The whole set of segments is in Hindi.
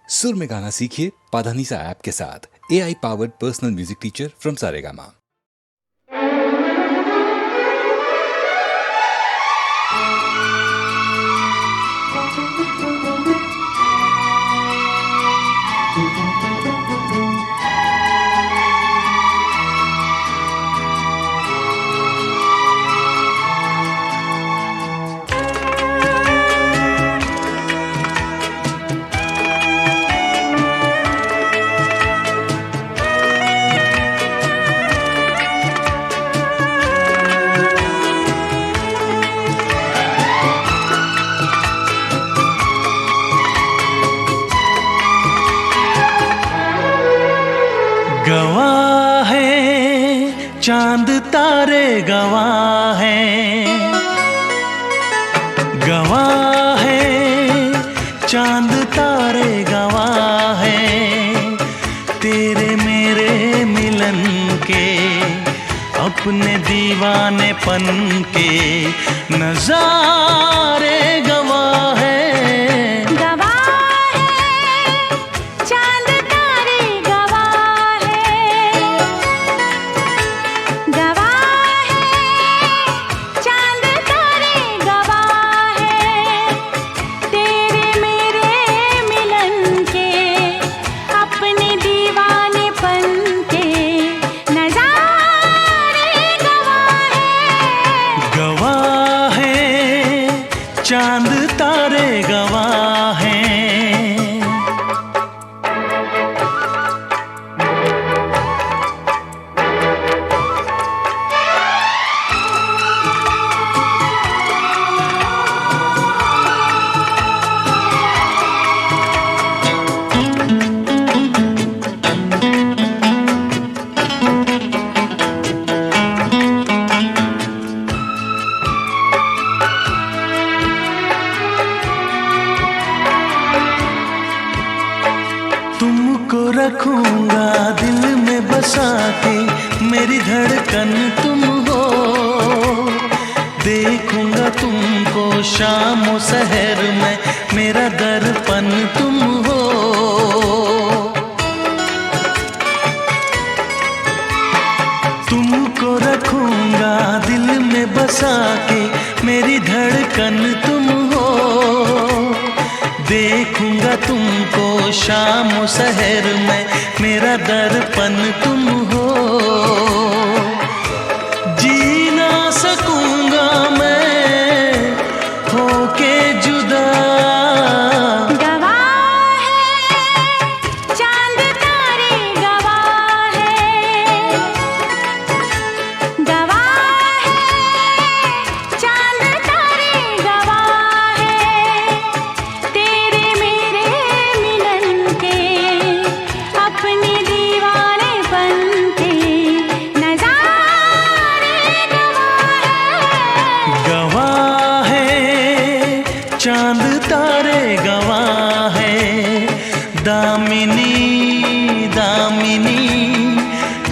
सुर में गाना सीखिए पाधानीसा ऐप के साथ। AI powered personal music teacher from Saregama. गवाह है चांद तारे, गवाह है, गवाह है चांद तारे, गवाह है तेरे मेरे मिलन के, अपने दीवानेपन के नजारे गवाह है। चांद तारे गवाह हैं। तुमको रखूंगा दिल में बसा के, मेरी धड़कन तुम हो, देखूंगा तुमको शाम और सहर में, मेरा दर्पण तुम हो। तुमको रखूंगा दिल में बसा के, मेरी धड़कन तुम हो, देखूंगा तुमको शाम शहर में, मेरा दर्पण तुम हो। जी ना सकूंगा मैं होके जुदा, गवाह है चांद तारे, गवाह है, गवाह है चांद तारे, गवाह है तेरे मेरे मिलन के, अपने दीवानेपन के नजारे गवाह है चांद तारे, गवाह है दामिनी, दामिनी,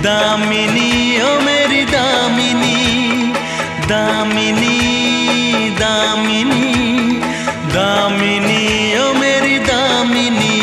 दामिनी ओ मेरी दामिनी, दामिनी, दामिनी, दामिनी ओ मेरी दामिनी।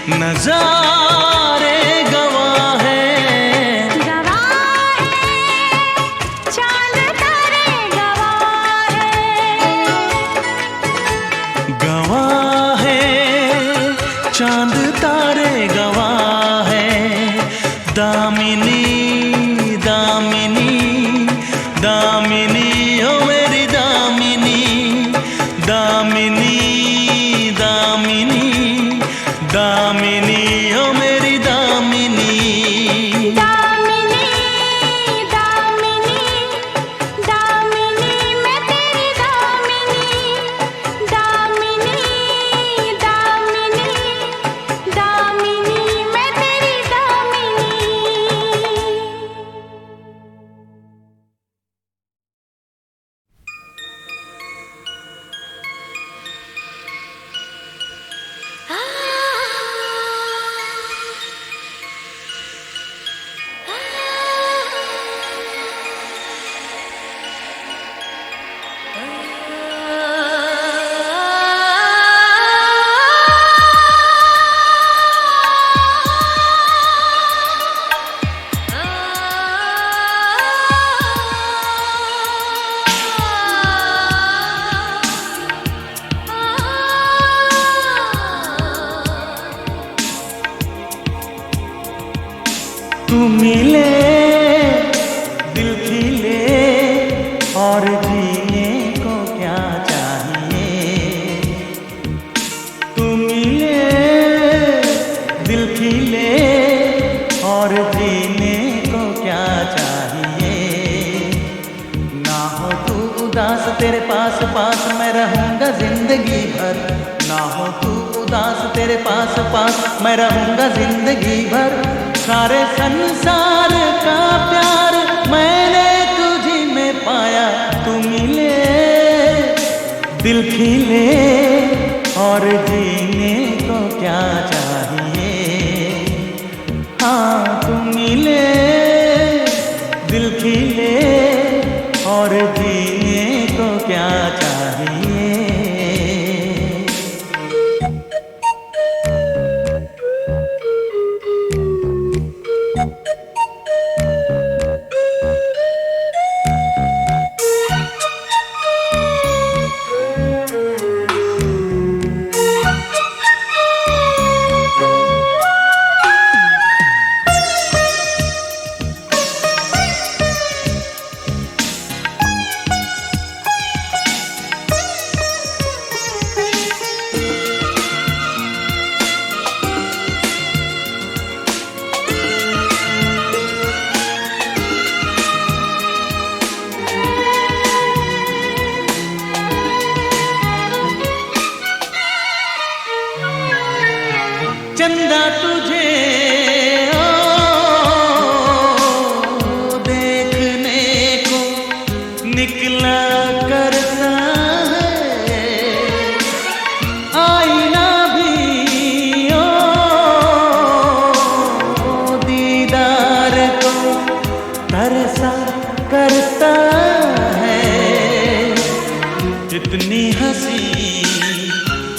नजारे गवाह है, गवाह है चांद तारे गवाह है, गवाह है चांद तारे गवाह है। दामिनी दामिनी दामिनी ओ मेरी दामिनी, दामिनी दामिनी दामिनी ओ मेरी दामिनी। दामिनी दामिनी दामिनी मैं तेरी दामिनी, दामिनी दामिनी दामिनी मैं तेरी दामिनी। तू मिले दिल खिले और जीने को क्या चाहिए। तू मिले दिल खिले और जीने को क्या चाहिए। ना हो तू उदास तेरे पास पास मैं रहूंगा जिंदगी भर, ना हो तू उदास तेरे पास पास मैं रहूंगा जिंदगी भर। सारे संसार का प्यार मैंने तुझी में पाया। तू मिले दिल खिले और जीने को क्या चाहिए। हाँ तू मिले दिल खिले और जीने को क्या चाहिए। चंदा तुझे देखने को निकला करता है। आईना भी दीदार को तरसा करता है। इतनी हंसी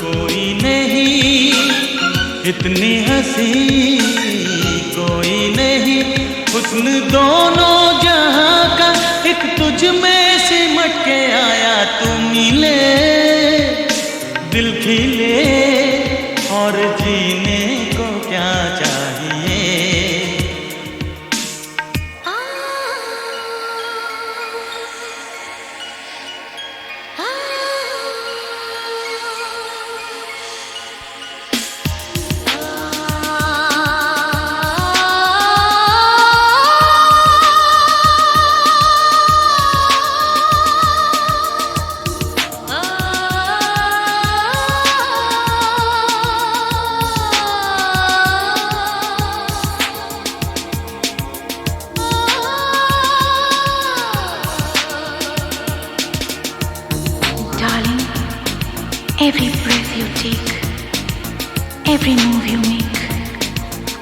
कोई नहीं, इतनी हंसी कोई नहीं। हुस्न दोनों जहां का एक तुझ में सिमट के आया। तू मिले दिल खिले और जीने को क्या चाहिए। Every breath you take, every move you make,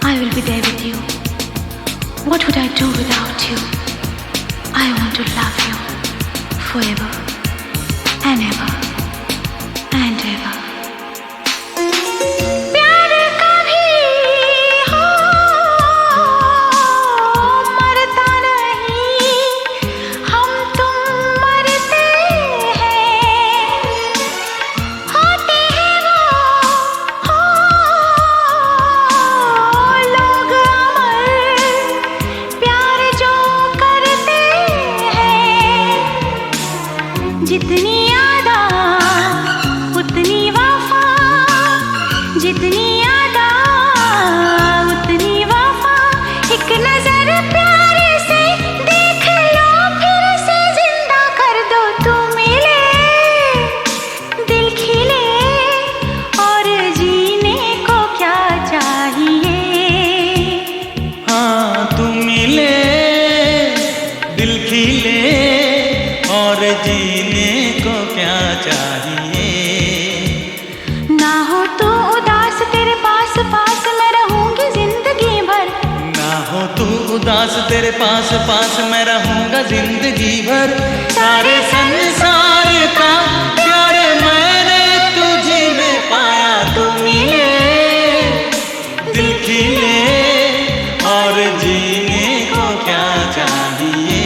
I will be there with you. What would I do without you? I want to love you forever and ever and ever. प्यार का भी तेरे पास पास मैं रहूंगा जिंदगी भर। सारे संसार का प्यार मैंने तुझी में पाया, तू मिले दिल खिले और जीने को क्या चाहिए।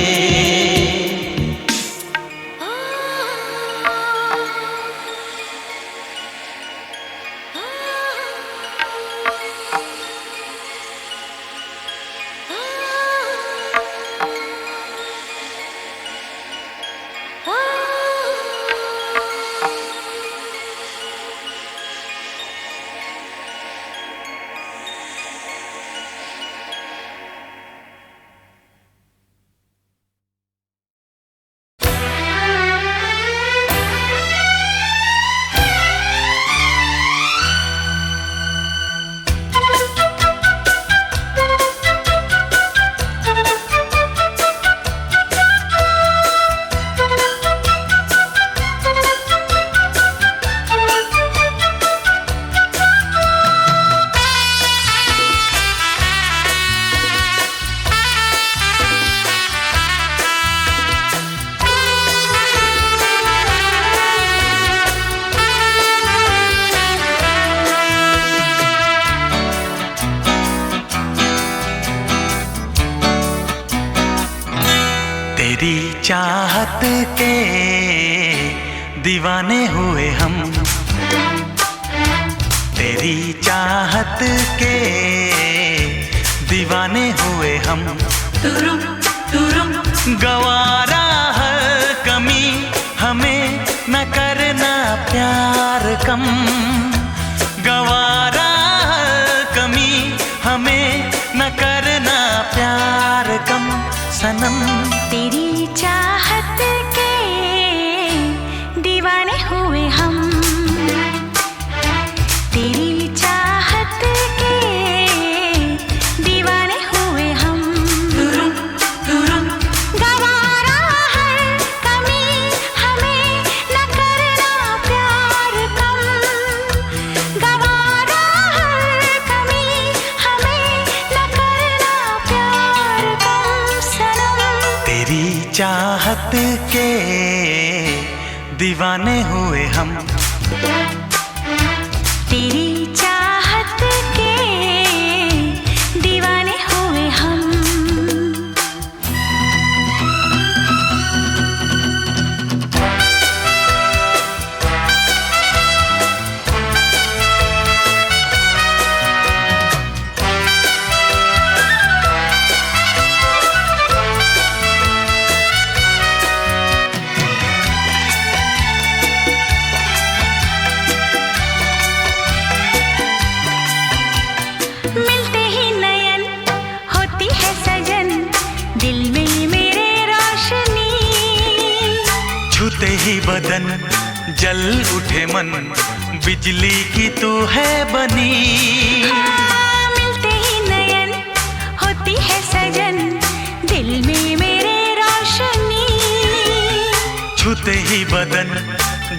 तेरी चाहत के दीवाने हुए हम, तेरी चाहत के दीवाने हुए हम। गवारा हर कमी हमें न करना प्यार कम, गवारा हर कमी हमें न करना प्यार कम सनम। तेरी चाहत के दीवाने हुए हम, तेरी चाहत के दीवाने हुए हम। गवारा हर कमी हमें न करना प्यार कम, गवारा हर कमी हमें न करना प्यार कम सनम। तेरी चाहत के दीवाने हुए हम, तेरी चाहत के दीवाने हुए हम। मिलते ही नयन होती है सजन, दिल में मेरे रोशनी। छूते ही बदन जल उठे मन, बिजली की तू है बनी। मिलते ही नयन होती है सजन, दिल में मेरे रोशनी। छूते ही बदन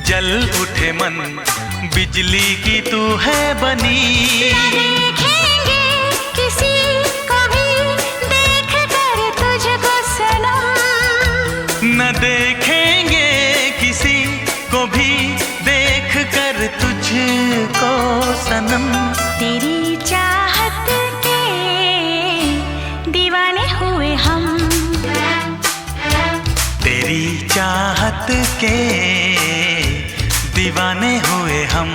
जल उठे मन, बिजली की तू है बनी। देखेंगे किसी को भी देख कर तुझको सनम, न देखेंगे किसी को भी देख कर तुझको सनम। तेरी चाहत के दीवाने हुए हम, तेरी चाहत के दीवाने हुए हम।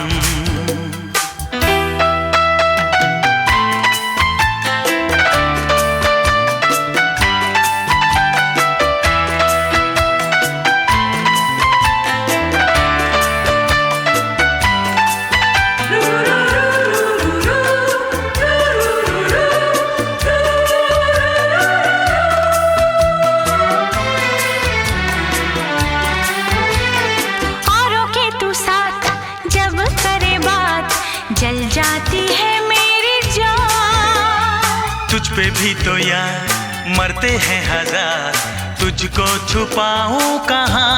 जल जाती है मेरी जान। तुझ पे भी तो यार मरते हैं हजार, तुझको छुपाऊं कहाँ।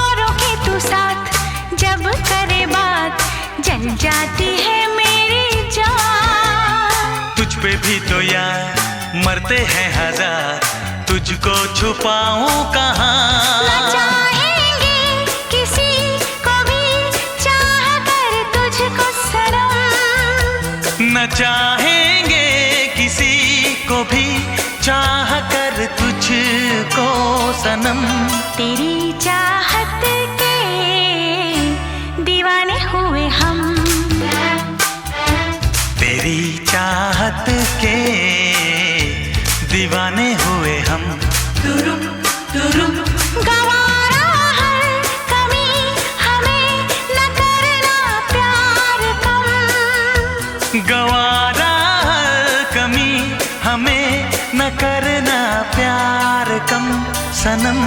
औरों के तू साथ जब करे बात, जल जाती है मेरी जान। तुझ पे भी तो यार मरते हैं हजार, तुझको छुपाऊं कहाँ। न चाहेंगे किसी को भी चाह कर तुझको सनम, न चाहेंगे किसी को भी चाह कर तुझको सनम। तेरी चाहत के दीवाने हुए हम, तेरी चाहत के दीवाने हुए हम। गवारा हर कमी हमें न करना प्यार कम, गवारा हर कमी हमें न करना प्यार कम सनम।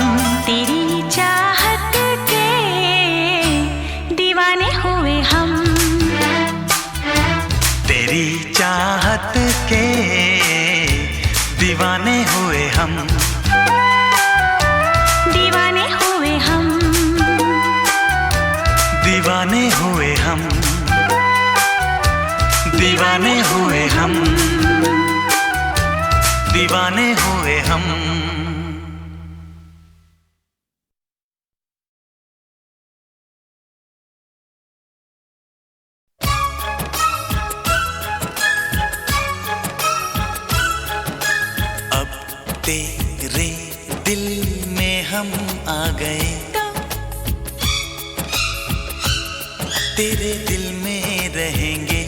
तेरी चाहत के दीवाने हुए हम, तेरी चाहत के दीवाने हुए हम। दीवाने हुए हम, दीवाने हुए हम, दीवाने हुए हम, दीवाने हुए हम। तेरे दिल में हम आ गए, तेरे दिल में रहेंगे,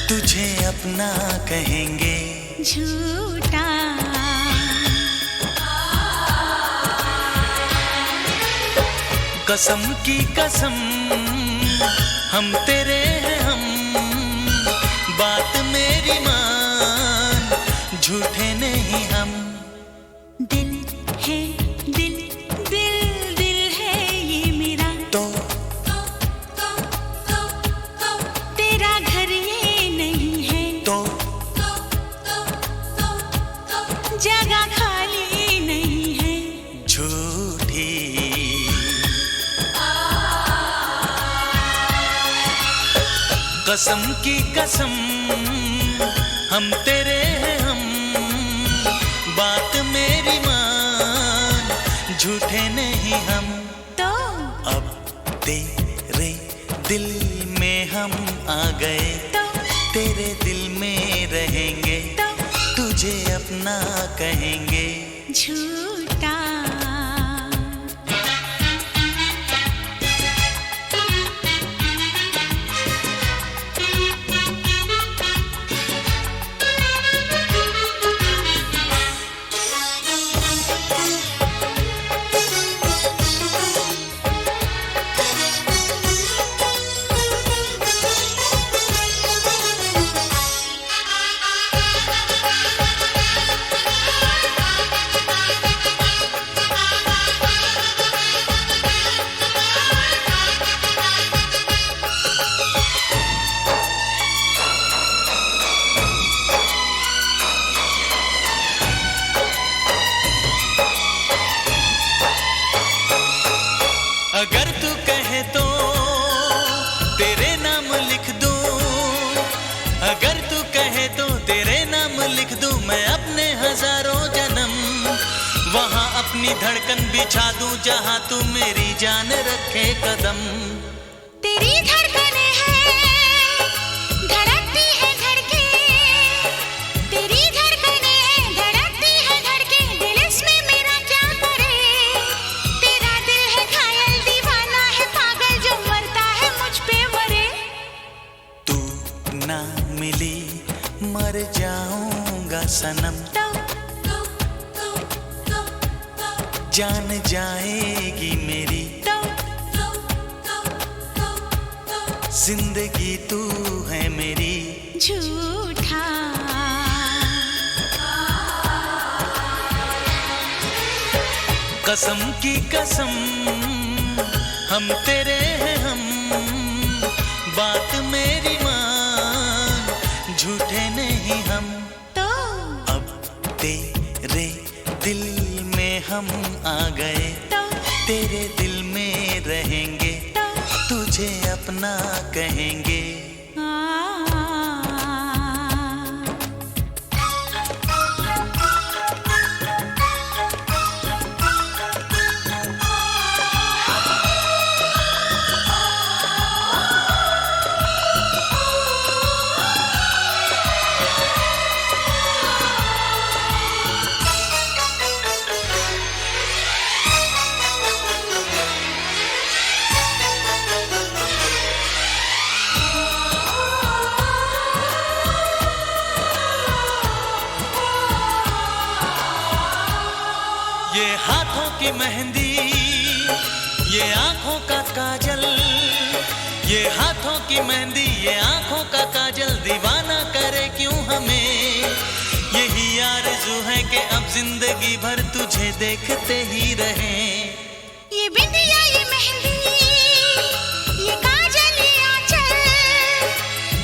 तुझे अपना कहेंगे। झूठा कसम की कसम हम तेरे हैं हम, बात मेरी मान, झूठे नहीं हम। दिल है दिल, दिल दिल है ये मेरा, तो तेरा घर ये नहीं है, तो जगह खाली नहीं है। झूठी कसम की कसम हम तेरे हैं हम, बात मेरी मान, झूठे नहीं हम। तो अब तेरे दिल में हम आ गए, तेरे दिल में रहेंगे, तुझे अपना कहेंगे। झूठा अगर तू कहे तो तेरे नाम लिख दूं, अगर तू कहे तो तेरे नाम लिख दूं मैं अपने हजारों जन्म। वहां अपनी धड़कन बिछा दूं जहां तू मेरी जान रखे कदम। तेरी धड़कनें हैं धड़कती है धड़के, तेरी धड़कनें हैं धड़कती है धड़के, दिल इसमें मेरा क्या करे। तेरा दिल है घायल दीवाना है पागल जो मरता है मुझ पे मरे। तू ना मिली मर जाऊंगा सनम, जान जाएगी मेरी जिंदगी तू है मेरी। झूठा कसम की कसम हम तेरे हैं हम, बात मेरी मान, झूठे नहीं हम। तो अब तेरे दिल में हम आ गए, तेरे दिल में रहेंगे, तुझे अपना कहेंगे। की मेहंदी, ये आंखों का काजल, ये हाथों की मेहंदी, ये आंखों का काजल दीवाना करे क्यों हमें। यही आरज़ू है कि अब जिंदगी भर तुझे देखते ही रहें। ये बिंदिया ये मेहंदी ये काजल ये आंचल,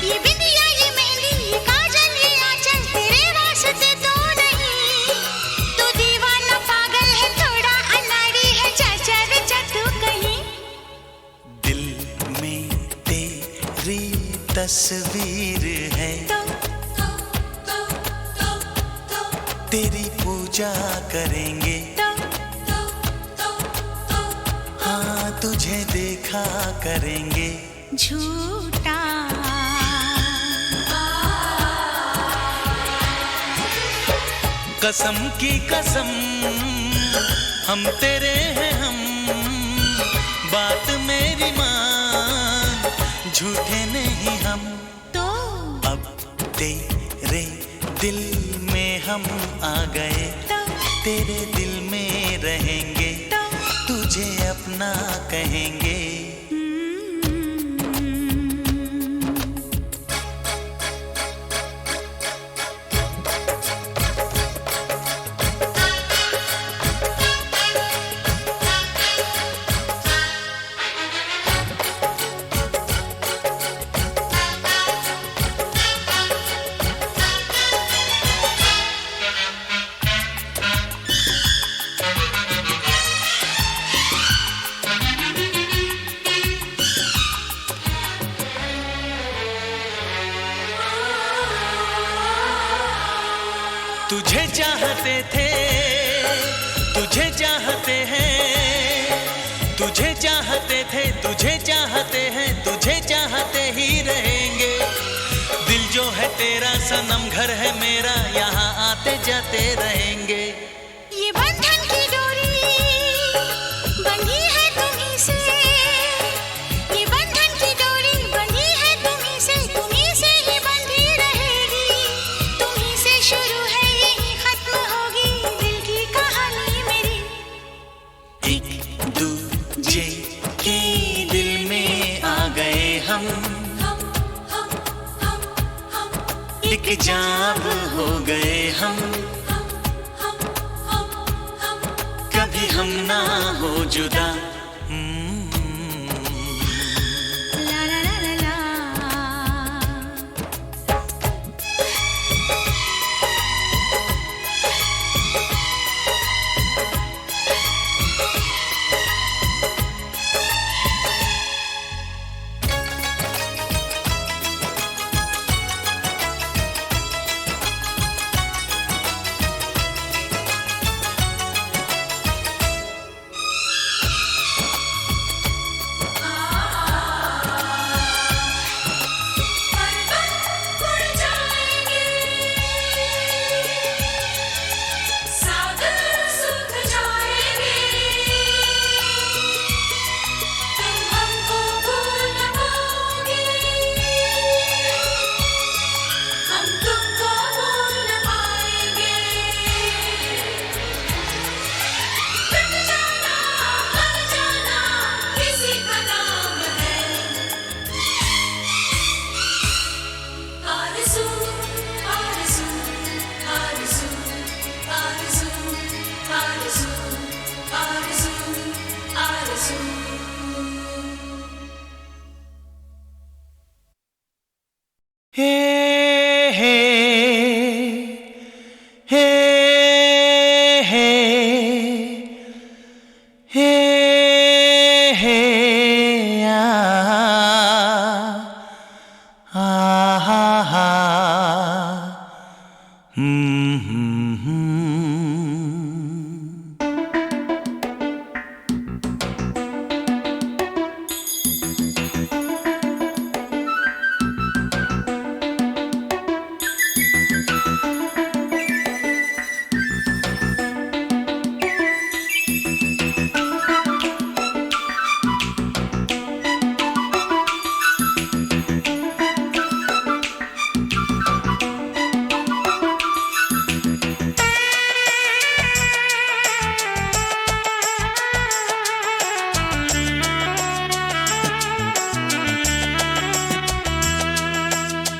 ये बिंदिया ये मेहंदी ये काजल ये आंचल तेरे वास्ते तो नहीं। तू दीवाना पागल है थोड़ा अनाड़ी है, चाचा रे तू कहीं। दिल में तेरी तस्वीर है, तेरी पूजा करेंगे, हाँ तुझे देखा करेंगे। झूठा कसम की कसम हम तेरे हैं हम, बात मेरी मान झूठे नहीं हम। तो अब तेरे दिल में हम आ गए, तेरे दिल में रहेंगे, तुझे अपना कहेंगे। तुझे चाहते थे, तुझे चाहते हैं, तुझे चाहते थे, तुझे चाहते हैं, तुझे चाहते ही रहेंगे। दिल जो है तेरा सनम घर है मेरा, यहाँ आते जाते रहेंगे। ये बंधन की डोरी बंधी है तुम्हीं से, ये बंधन की डोरी बंधी है तुम्हीं से ही बंधी रहेगी। तुम्हीं से शुरू है यही खत्म होगी दिल की कहानी मेरी। एक दूजे के दिल में आ गए हम, एक जाब हो गए हम, कभी हम ना हो जुदा। ला ला ला ला ला।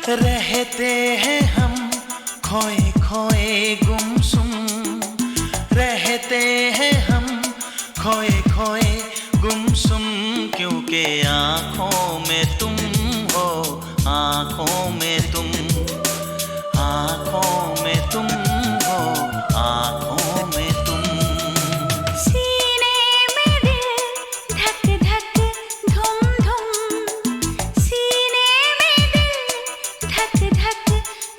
रहते हैं हम खोए खोए गुमसुम, रहते हैं हम खोए खोए गुमसुम, क्योंकि आँखों में तुम हो, आँखों में तुम, आँखों में तुम हो, आँखों में तुम। सीने में दिल धक धक धुम धुम, सीने में दिल धक धक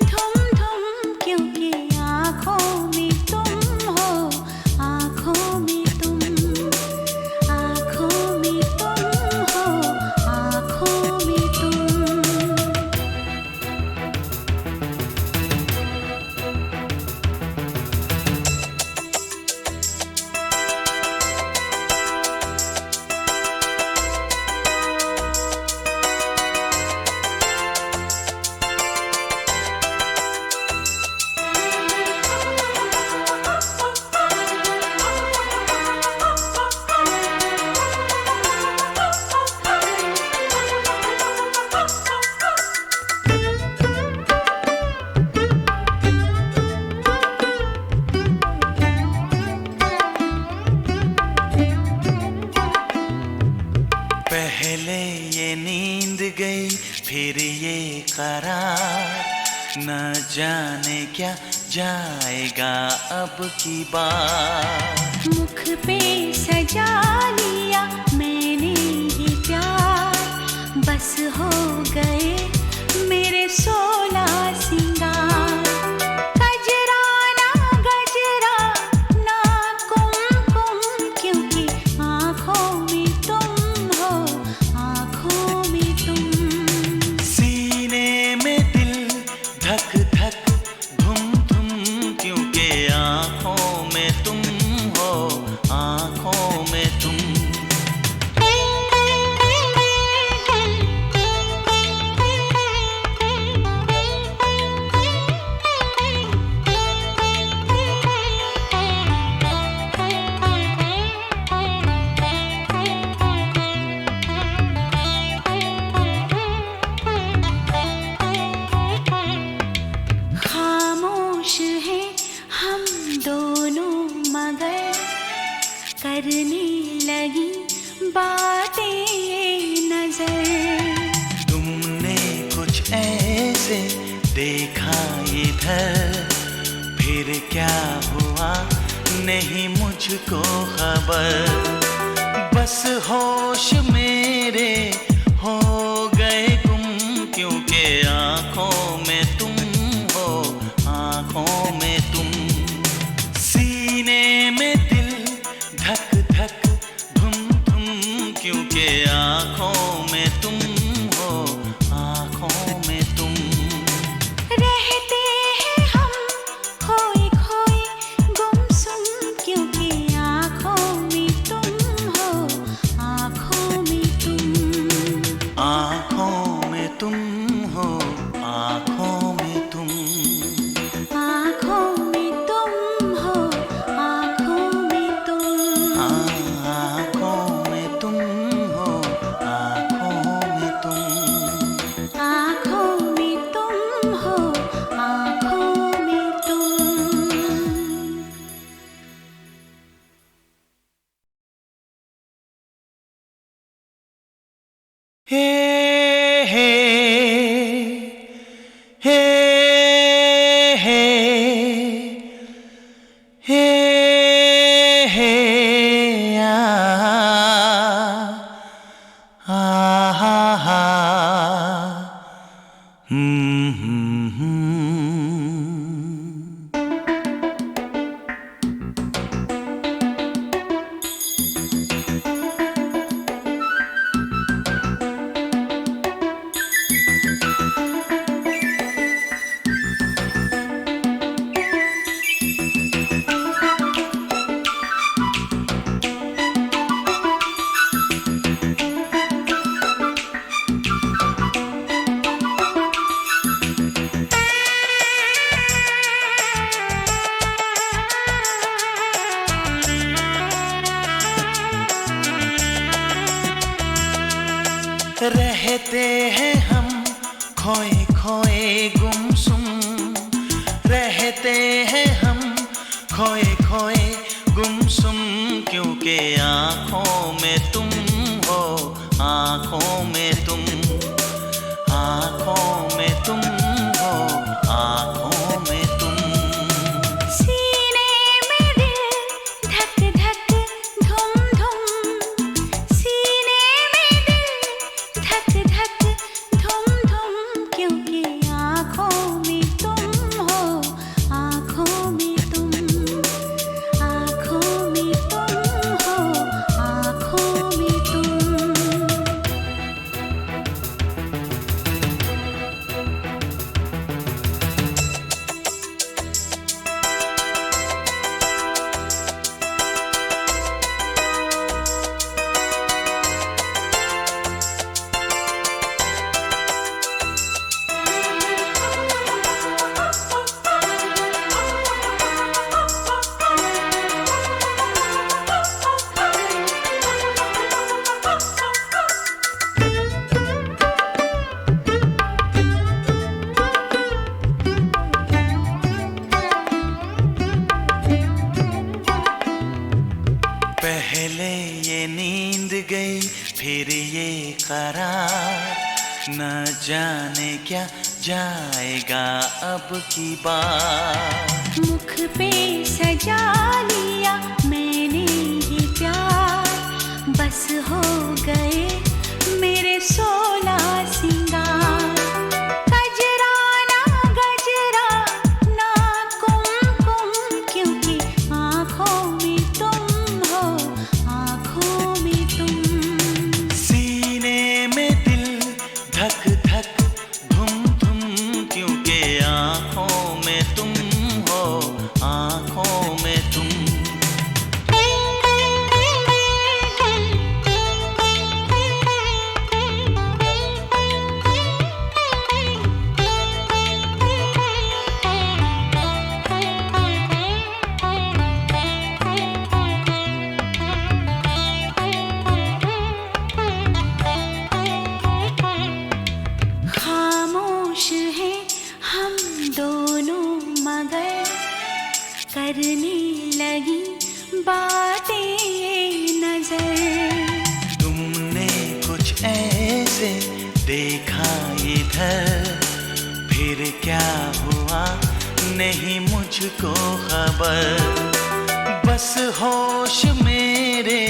धुम धुम, क्योंकि आँखों में तुम हो, आँखों में तुम, आँखों में तुम हो, आँखों में तुम। पहले ये नींद गई फिर ये करार, न जाने क्या जाएगा अब की बार। मुख पे सजा लिया मैंने ये प्यार, बस हो गए मेरे 16 सिंगार। गजरा ना गजरा ना कुमकुम, क्योंकि आँखों में तुम हो, आँखों में तुम। सीने में दिल धक धक धुम धुम, क्योंकि आँखों में तुम हो, आँखों में तुम। खामोश हैं हम दोनों मगर करने लगी बातें ये नजर। तुमने कुछ ऐसे देखा इधर, फिर क्या हुआ नहीं मुझको खबर। बस होश मेरे हो गए गुम, क्योंकि आँखों में तुम हो, आँखों में तुम। सीने में दिल धक धक धुम धुम, क्योंकि आँखों में तुम हो, आँखों में तुम। रहते हैं हम खोए खोए गुमसुम, क्योंकि आँखों में तुम हो, आँखों में तुम। आँखों में तुम हो, आँखों में तुम। आँखों में तुम हो, आँखों में तुम। आँखों में तुम हो, आँखों में तुम। आँखों में तुम हो, आँखों में तुम। हे हे हे हे हे हे आ हा हा हम्म। रहते हैं हम खोए खोए खोए गुमसुम रहते हैं हम, खोए खोए गुमसुम, क्योंकि आँखों में तुम हो, आँखों में तुम, आँखों में तुम हो, आँखों में तुम। सीने में दिल धक धक धुम धुम, सीने में दिल धक धक धुम धुम, क्योंकि आँखों में तुम हो, आँखों में तुम, आँखों में तुम हो, आँखों में तुम। पहले ये नींद गई फिर ये करार, न जाने क्या जाएगा अब की बार। मुख पे सजा लिया मैंने ये प्यार, बस हो गए मेरे 16 सिंगार। गजरा ना गजरा ना कुमकुम, क्योंकि आँखों में तुम हो, आँखों में तुम। सीने में दिल धक धक धुम धुम, क्योंकि आँखों में तुम हो, आँखों में तुम। खामोश हैं हम दोनों मगर करने लगी बातें नजर। तुमने कुछ ऐसे देखा इधर, फिर क्या हुआ नहीं मुझको खबर। बस होश मेरे